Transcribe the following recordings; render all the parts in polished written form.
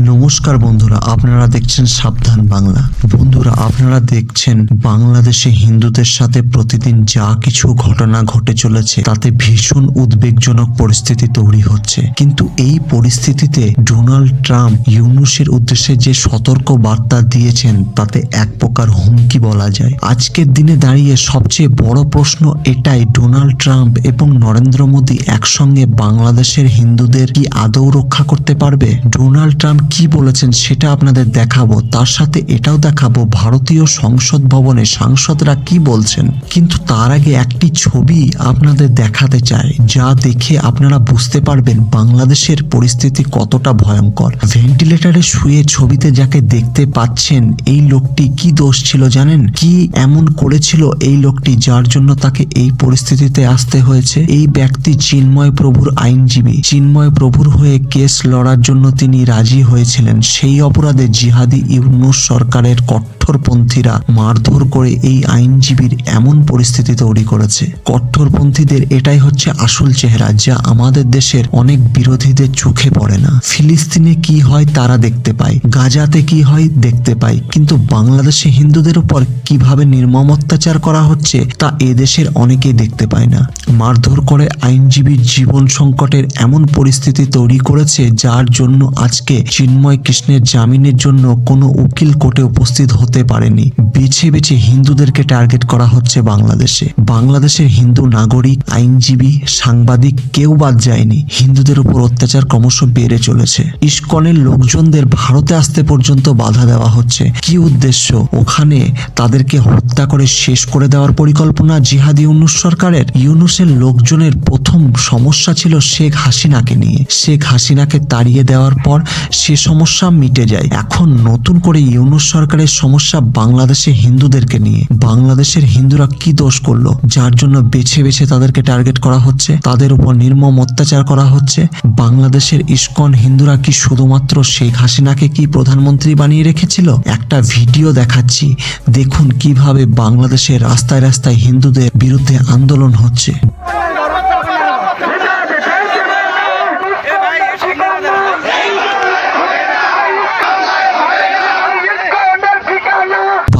নমস্কার বন্ধুরা, আপনারা দেখছেন সাবধান বাংলা। বন্ধুরা, আপনারা দেখছেন বাংলাদেশে হিন্দুদের সাথে প্রতিদিন যা কিছু ঘটনা ঘটে চলেছে তাতে ভীষণ উদ্বেগজনক পরিস্থিতি তৈরি হচ্ছে। কিন্তু এই পরিস্থিতিতে ডোনাল্ড ট্রাম্প ইউনূসের উদ্দেশ্যে যে সতর্ক বার্তা দিয়েছেন তাতে এক প্রকার হুমকি বলা যায়। আজকের দিনে দাঁড়িয়ে সবচেয়ে বড় প্রশ্ন এটাই, ডোনাল্ড ট্রাম্প এবং নরেন্দ্র মোদী একসঙ্গে বাংলাদেশের হিন্দুদের কি আদৌ রক্ষা করতে পারবে? ডোনাল্ড ট্রাম্প কি বলেছেন সেটা আপনাদের দেখাবো, তার সাথে এটাও দেখাবো ভারতীয় সংসদ ভবনে সাংসদরা কি বলছেন। কিন্তু তার আগে একটি ছবি আপনাদের দেখাতে চাই, যা দেখে আপনারা বুঝতে পারবেন বাংলাদেশের পরিস্থিতি কতটা ভয়ঙ্কর। ভেন্টিলেটরে শুয়ে ছবিতে যাকে দেখতে পাচ্ছেন, এই লোকটি কি দোষ ছিল জানেন? কি এমন করেছিল এই লোকটি যার জন্য তাকে এই পরিস্থিতিতে আসতে হয়েছে? এই ব্যক্তি চিন্ময় প্রভুর আইনজীবী। চিন্ময় প্রভুর হয়ে কেস লড়ার জন্য তিনি রাজি হয়েছিলেন। সেই অপরাধে জিহাদি ইউনূস সরকারের কট্টরপন্থীরা মারধর করে এই আইনজীবীর এমন পরিস্থিতি তৈরি করেছে। কট্টরপন্থীদের এটাই হচ্ছে আসল চেহারা, যা আমাদের দেশের অনেক বিরোধীদের চোখে পড়ে না। ফিলিস্তিনে কি হয় তারা দেখতে পায়, গাজাতে কি হয় দেখতে পায়, কিন্তু বাংলাদেশে হিন্দুদের উপর কিভাবে নির্মম অত্যাচার করা হচ্ছে তা এদেশের অনেকেই দেখতে পায় না। মারধর করে আইনজীবীর জীবন সংকটের এমন পরিস্থিতি তৈরি করেছে, যার জন্য আজকে চিন্ময় কৃষ্ণের জামিনের জন্য কোনো উকিল কোর্টে উপস্থিত হতে পারেনি। বেছে বেছে হিন্দুদেরকে টার্গেট করা হচ্ছে বাংলাদেশে। বাংলাদেশের হিন্দু নাগরিক, আইনজীবী, সাংবাদিক কেউ বাদ যায়নি। হিন্দুদের উপর অত্যাচার ক্রমশ বেড়ে চলেছে। ইসকনের লোকজনদের ভারতে আসতে পর্যন্ত বাধা দেওয়া হচ্ছে। কি উদ্দেশ্য? ওখানে তাদেরকে হত্যা করে শেষ করে দেওয়ার পরিকল্পনা জিহাদি ইউনূস সরকারের। ইউনূসের লোকজনের প্রথম সমস্যা ছিল শেখ হাসিনাকে নিয়ে। শেখ হাসিনাকে তাড়িয়ে দেওয়ার পর সে সমস্যা মিটে যায়। এখন নতুন করে ইউনূস সরকারের সমস্যা বাংলাদেশে হিন্দুদেরকে নিয়ে। বাংলাদেশের হিন্দুরা কি দোষ করলো যার জন্য বেছে বেছে তাদেরকে টার্গেট করা হচ্ছে, তাদের উপর নির্মম অত্যাচার করা হচ্ছে? বাংলাদেশের ইসকন হিন্দুরা কি শুধুমাত্র শেখ হাসিনাকে কি প্রধানমন্ত্রী বানিয়ে রেখেছিল? একটা ভিডিও দেখাচ্ছি, দেখুন কিভাবে বাংলাদেশের রাস্তায় রাস্তায় হিন্দুদের বিরুদ্ধে আন্দোলন হচ্ছে।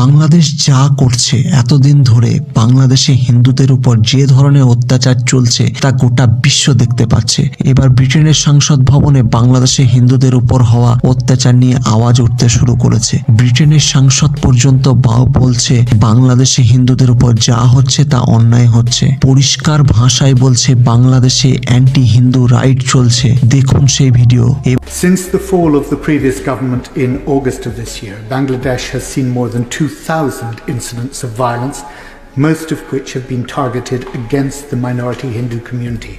বাংলাদেশ যা করছে এতদিন ধরে, বাংলাদেশে হিন্দুদের উপর যে ধরনের অত্যাচার চলছে তা গোটা বিশ্ব দেখতে পাচ্ছে। এবার ব্রিটেনের সংসদ ভবনে বাংলাদেশে হিন্দুদের উপর হওয়া অত্যাচার নিয়ে আওয়াজ উঠতে শুরু করেছে। ব্রিটেনের সংসদ পর্যন্ত বলছে বাংলাদেশে হিন্দুদের উপর যা হচ্ছে তা অন্যায় হচ্ছে। পরিষ্কার ভাষায় বলছে বাংলাদেশে অ্যান্টি হিন্দু রাইট চলছে। দেখুন সেই video. Since the fall of the previous government in August of this year, Bangladesh has seen more than 2,000 incidents of violence, most of which have been targeted against the minority Hindu community.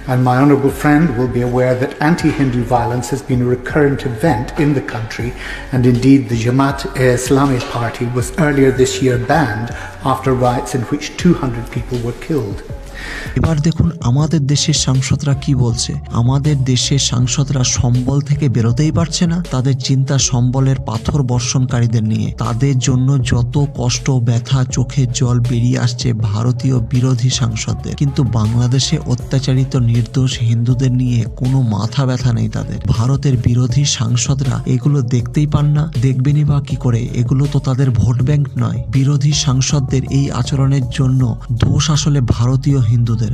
And my honourable friend will be aware that anti-Hindu violence has been a recurrent event in the country, and indeed the Jamaat-e-Islami party was earlier this year banned after riots in which 200 people were killed. এবার দেখুন আমাদের দেশের সাংসদরা কি বলছে। আমাদের দেশের সাংসদরা সম্বল থেকে বেরোতেই পারছে না। তাদের চিন্তা সম্বলের পাথর বর্ষণকারীদের নিয়ে। তাদের জন্য যত কষ্ট, ব্যথা, চোখের জল বেরিয়ে আসছে ভারতীয় বিরোধী সাংসদদের। কিন্তু বাংলাদেশে অত্যাচারিত নির্দোষ হিন্দুদের নিয়ে কোনো মাথা ব্যথা নেই তাদের। ভারতের বিরোধী সাংসদরা এগুলো দেখতেই পান না, দেখবেনই বা কি করে? এগুলো তো তাদের ভোট ব্যাংক নয়। বিরোধী সাংসদদের এই আচরণের জন্য দোষ আসলে ভারতীয় হিন্দুদের।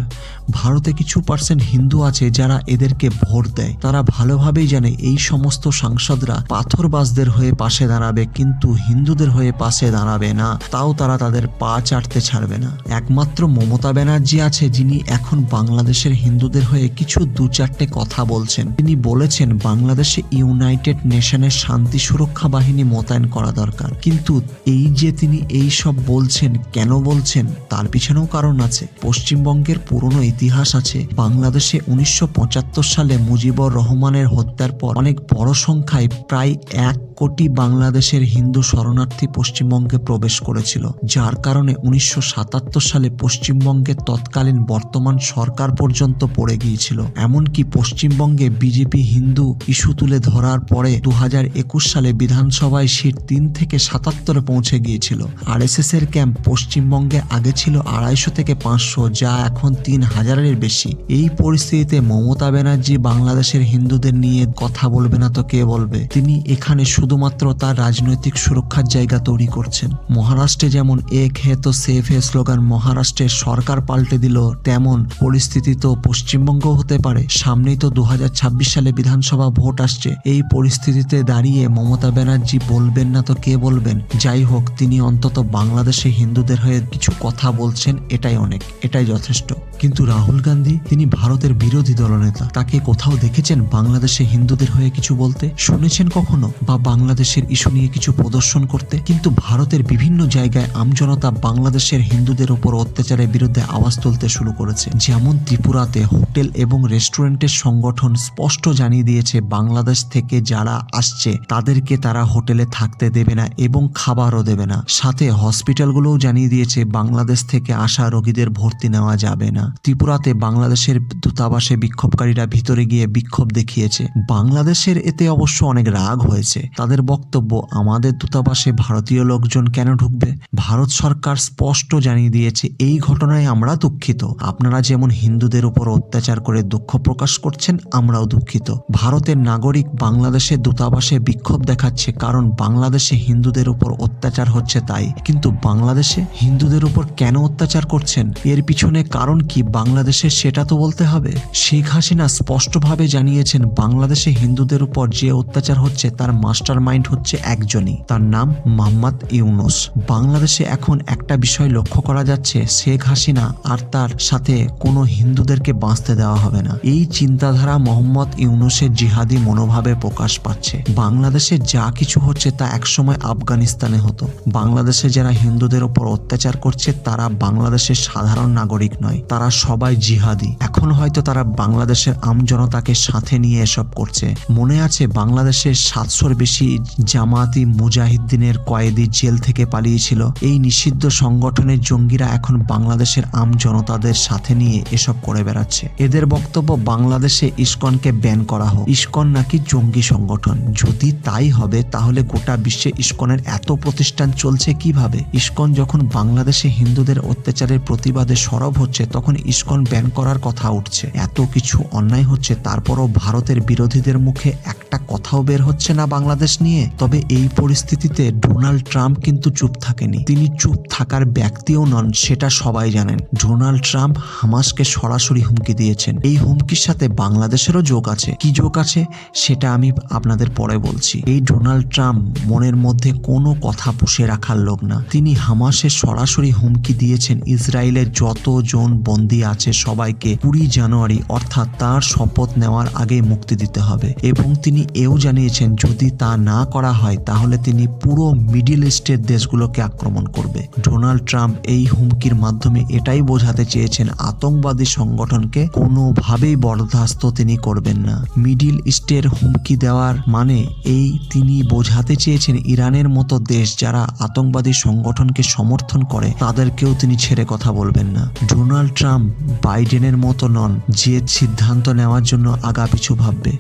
ভারতে কিছু পার্সেন্ট হিন্দু আছে যারা এদেরকে ভোট দেয়। তারা ভালোভাবেই জানে এই সমস্ত সাংসদরা পাথরবাজদের হয়ে পাশে দাঁড়াবে, কিন্তু হিন্দুদের হয়ে পাশে দাঁড়াবে না। তাও তারা তাদের পা চাটতে ছাড়বে না। একমাত্র মমতা ব্যানার্জি আছে যিনি এখন বাংলাদেশের হিন্দুদের হয়ে কিছু দু চারটে কথা বলছেন। তিনি বলেছেন বাংলাদেশে ইউনাইটেড নেশনের শান্তি সুরক্ষা বাহিনী মোতায়েন করা দরকার। কিন্তু এই যে তিনি এই সব বলছেন, কেন বলছেন তার পিছনেও কারণ আছে। পশ্চিমবঙ্গের পুরনো ইতিহাস আছে। বাংলাদেশে 1975 সালে মুজিবুর রহমানের হত্যার পর অনেক বড় সংখ্যায় প্রায় 1 কোটি বাংলাদেশের হিন্দু শরণার্থী পশ্চিমবঙ্গে প্রবেশ করেছিল, যার কারণে 1977 সালে পশ্চিমবঙ্গের তৎকালীন বর্তমান সরকার পর্যন্ত পড়ে গিয়েছিল। এমনকি পশ্চিমবঙ্গে বিজেপি হিন্দু ইস্যু তুলে ধরার পরে 2021 সালে বিধানসভায় সিট 3 থেকে 77 পৌঁছে গিয়েছিল। আরএসএস এর ক্যাম্প পশ্চিমবঙ্গে আগে ছিল 250 থেকে 500, যা এখন 3000-এর বেশি। এই পরিস্থিতিতে মমতা ব্যানার্জি বাংলাদেশের হিন্দুদের নিয়ে কথা বলবে না তো কে বলবে? তিনি এখানে শুধুমাত্র তার রাজনৈতিক সুরক্ষার জায়গা তৈরি করছেন। মহারাষ্ট্রে যেমন এক হে তো সেফ হে স্লোগান মহারাষ্ট্রের সরকার পাল্টে দিল, তেমন পরিস্থিতি তো পশ্চিমবঙ্গ হতে পারে। সামনেই তো 2026 সালে বিধানসভা ভোট আসছে। এই পরিস্থিতিতে দাঁড়িয়ে মমতা ব্যানার্জি বলবেন না তো কে বলবেন? যাই হোক, তিনি অন্তত বাংলাদেশে হিন্দুদের হয়ে কিছু কথা বলছেন, এটাই অনেক, এটাই যথেষ্ট। কিন্তু রাহুল গান্ধী, তিনি ভারতের বিরোধী দলনেতা, তাকে কোথাও দেখেছেন বাংলাদেশে হিন্দুদের হয়ে কিছু বলতে? শুনেছেন কখনো? বা বাংলাদেশের ইস্যু নিয়ে কিছু প্রদর্শন করতে? কিন্তু ভারতের বিভিন্ন জায়গায় আমজনতা বাংলাদেশের হিন্দুদের উপর অত্যাচারের বিরুদ্ধে আওয়াজ তুলতে শুরু করেছে। যেমন ত্রিপুরাতে হোটেল এবং রেস্টুরেন্টের সংগঠন স্পষ্ট জানিয়ে দিয়েছে বাংলাদেশ থেকে যারা আসছে তাদেরকে তারা হোটেলে থাকতে দেবে না এবং খাবারও দেবে না। সাথে হসপিটালগুলোও জানিয়ে দিয়েছে বাংলাদেশ থেকে আসা রোগীদের ভর্তি নেওয়া যাবে না। ত্রিপুরাতে বাংলাদেশের দূতাবাসে বিক্ষোভকারীরা ভিতরে গিয়ে বিক্ষোভ দেখিয়েছে। বাংলাদেশের এতে অবশ্য অনেক রাগ হয়েছে। তাদের বক্তব্য, আমাদের দূতাবাসে ভারতীয় লোকজন কেন ঢুকবে? ভারত সরকার স্পষ্ট জানিয়ে দিয়েছে, এই ঘটনায় আমরা দুঃখিত। আপনারা যেমন হিন্দুদের উপর অত্যাচার করে দুঃখ প্রকাশ করছেন, আমরাও দুঃখিত। ভারতের নাগরিক বাংলাদেশের দূতাবাসে বিক্ষোভ দেখাচ্ছে কারণ বাংলাদেশে হিন্দুদের উপর অত্যাচার হচ্ছে তাই। কিন্তু বাংলাদেশে হিন্দুদের উপর কেন অত্যাচার করছেন, এর পিছনে কারণ কি বাংলাদেশের সেটা তো বলতে হবে। শেখ হাসিনা স্পষ্টভাবে জানিয়েছেন বাংলাদেশে হিন্দুদের উপর যে অত্যাচার হচ্ছে তার মাস্টার মাইন্ড হচ্ছে একজনই, তার নাম মোহাম্মদ ইউনূস। বাংলাদেশে এখন একটা বিষয় লক্ষ্য করা যাচ্ছে, শেখ হাসিনা আর তার সাথে কোনো হিন্দুদেরকে বাঁচতে দেওয়া হবে না। এই চিন্তাধারা মোহাম্মদ ইউনূসের জিহাদি মনোভাবে প্রকাশ পাচ্ছে। বাংলাদেশে যা কিছু হচ্ছে তা একসময় আফগানিস্তানে হতো। বাংলাদেশে যারা হিন্দুদের উপর অত্যাচার করছে তারা বাংলাদেশের সাধারণ নাগরিক নয়, তারা সবাই জিহাদি। এখন হয়তো তারা বাংলাদেশের আমজনতাকে সাথে নিয়ে এসব করছে। মনে আছে বাংলাদেশের 700-র বেশি জামায়াতি মুজাহিদ্দিনের কয়েদি জেল থেকে পালিয়েছিল। এই নিষিদ্ধ সংগঠনের জঙ্গিরা এখন বাংলাদেশের আমজনতাদের সাথে নিয়ে এসব করে বেড়াচ্ছে। এদের বক্তব্য, বাংলাদেশে ইসকনকে ব্যান করা হোক। ইসকন নাকি জঙ্গি সংগঠন। যদি তাই হবে তাহলে গোটা বিশ্বে ইসকনের এত প্রতিষ্ঠান চলছে কিভাবে? ইসকন যখন বাংলাদেশে হিন্দুদের অত্যাচারের প্রতিবাদে সরব হচ্ছে তখন ইসকন ব্যান করার কথা উঠছে। এত কিছু অন্যায় হচ্ছে, তারপরও ভারতের বিরোধীদের মুখে একটা কথাও বের হচ্ছে না বাংলাদেশ নিয়ে। তবে এই পরিস্থিতিতে ডোনাল্ড ট্রাম্প কিন্তু চুপ থাকেনি। তিনি চুপ থাকার ব্যক্তিও নন, সেটা সবাই জানেন। ডোনাল্ড ট্রাম্প হামাসকে সরাসরি হুমকি দিয়েছেন। এই হুমকির সাথে বাংলাদেশেরও যোগ আছে। কি যোগ আছে সেটা আমি আপনাদের পরে বলছি। এই ডোনাল্ড ট্রাম্প মনের মধ্যে কোনো কথা পুষে রাখার লোক না। তিনি হামাসের সরাসরি হুমকি দিয়েছেন ইসরায়েলের যতজন বন্দী আছে সবাইকে 20 জানুয়ারি অর্থাৎ তার শপথ নেওয়ার আগে মুক্তি দিতে হবে। এবং তিনি এও জানিয়েছেন যদি তা না করা হয় তাহলে তিনি পুরো মিডল ইস্টের দেশগুলোকে আক্রমণ করবে। ডোনাল্ড ট্রাম্প এই হুমকির মাধ্যমে এটাই বোঝাতে চেয়েছেন আতঙ্কবাদী সংগঠনকে কোনোভাবেই বরদাস্ত তিনি করবেন না। মিডল ইস্টের হুমকি দেওয়ার মানে এই তিনি বোঝাতে চেয়েছেন ইরানের মতো দেশ যারা আতঙ্কবাদী সংগঠনকে সমর্থন করে তাদেরকেও তিনি ছেড়ে কথা বলবেন না। ডোনাল্ড ট্রাম্প বাইডেনের মতো নন যে সিদ্ধান্ত নেওয়ার জন্য আগাপিছু ভাববে।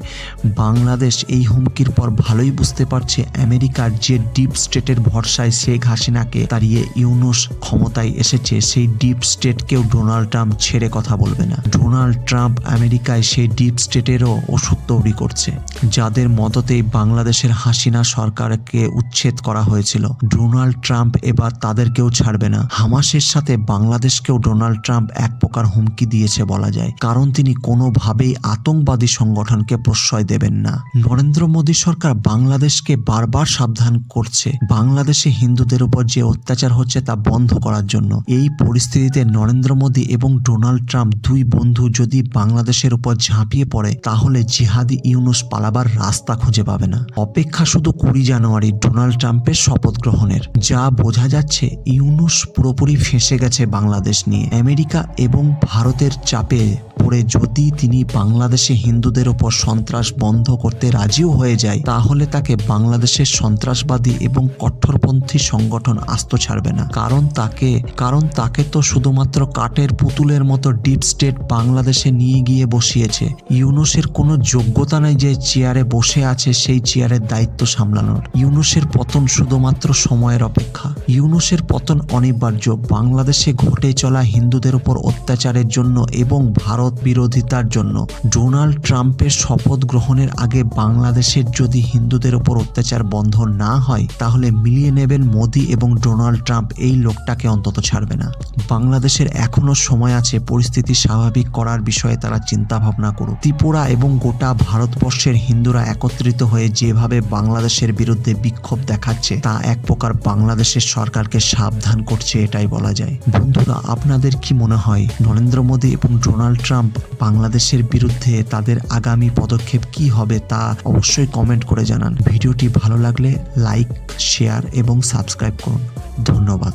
বাংলাদেশ এই হুমকির পর ভালোই বুঝতে পারছে আমেরিকার যে ডিপ স্টেটের ভরসায় শেখ হাসিনাকে তাড়িয়ে ইউনূস ক্ষমতায় এসেছে, সেই ডিপ স্টেটকেও ডোনাল্ড ট্রাম্প ছেড়ে কথা বলবে না। ডোনাল্ড ট্রাম্প আমেরিকায় সেই ডিপ স্টেটেরও ওষুধ তৈরি করছে, যাদের মদতেই বাংলাদেশের হাসিনা সরকারকে উচ্ছেদ করা হয়েছিল। ডোনাল্ড ট্রাম্প এবার তাদেরকেও ছাড়বে না। হামাসের সাথে বাংলাদেশকেও ডোনাল্ড ট্রাম্প এক প্রকার হুমকি দিয়েছে বলা যায়, কারণ তিনি কোনোভাবেই আতঙ্কবাদী সংগঠনকে প্রশ্রয় দেবেন না। নরেন্দ্র মোদী সরকার বাংলাদেশকে বারবার সাবধান করছে বাংলাদেশে হিন্দুদের উপর যে অত্যাচার হচ্ছে তা বন্ধ করার জন্য। এই পরিস্থিতিতে নরেন্দ্র মোদী এবং ডোনাল্ড ট্রাম্প দুই বন্ধু যদি বাংলাদেশের উপর ঝাঁপিয়ে পড়ে তাহলে জিহাদি ইউনূস পালাবার রাস্তা খুঁজে পাবে না। অপেক্ষা শুধু 20 জানুয়ারি ডোনাল্ড ট্রাম্পের শপথ গ্রহণের। যা বোঝা যাচ্ছে ইউনূস পুরোপুরি ফেঁসে গেছে বাংলাদেশ নিয়ে। আমেরিকা এবং ভারতের চাপে পড়ে যদি তিনি বাংলাদেশে হিন্দুদের ওপর সন্ত্রাস বন্ধ করতে রাজিও হয়ে যায়, তাহলে তাকে বাংলাদেশের সন্ত্রাসবাদী এবং কট্টরপন্থী সংগঠন আস্ত ছাড়বে না। কারণ তাকে তো শুধুমাত্র কাঠের পুতুলের মতো ডিপ স্টেট বাংলাদেশে নিয়ে গিয়ে বসিয়েছে। ইউনূসের কোনো যোগ্যতা নেই যে চেয়ারে বসে আছে সেই চেয়ারের দায়িত্ব সামলানোর। ইউনূসের পতন শুধুমাত্র সময়ের অপেক্ষা। ইউনূসের পতন অনিবার্য। বাংলাদেশে ঘটে চলা হিন্দুদের উপর অত্যাচারের জন্য এবং ভারত বিরোধিতার জন্য ডোনাল্ড ট্রাম্পের শপথ গ্রহণের আগে বাংলাদেশের যদি হিন্দুদের উপর অত্যাচার বন্ধ না হয়, তাহলে মিলিয়ে নেবেন মোদি এবং ডোনাল্ড ট্রাম্প এই লোকটাকে অন্তত ছাড়বে না। বাংলাদেশের এখনো সময় আছে পরিস্থিতি স্বাভাবিক করার বিষয়ে তারা চিন্তা ভাবনা করুক। ত্রিপুরা এবং গোটা ভারতবর্ষের হিন্দুরা একত্রিত হয়ে যেভাবে বাংলাদেশের বিরুদ্ধে বিক্ষোভ দেখাচ্ছে, তা এক প্রকার বাংলাদেশের সরকারকে সাবধান করছে, এটাই বলা যায়। বন্ধুরা, আপনাদের কি মনে হয় নরেন্দ্র মোদী এবং ডোনাল্ড ট্রাম্প বাংলাদেশের বিরুদ্ধে তাদের আগামী পদক্ষেপ কি হবে তা অবশ্যই কমেন্ট করে জানান। ভিডিওটি ভালো লাগলে লাইক, শেয়ার এবং সাবস্ক্রাইব করুন। ধন্যবাদ।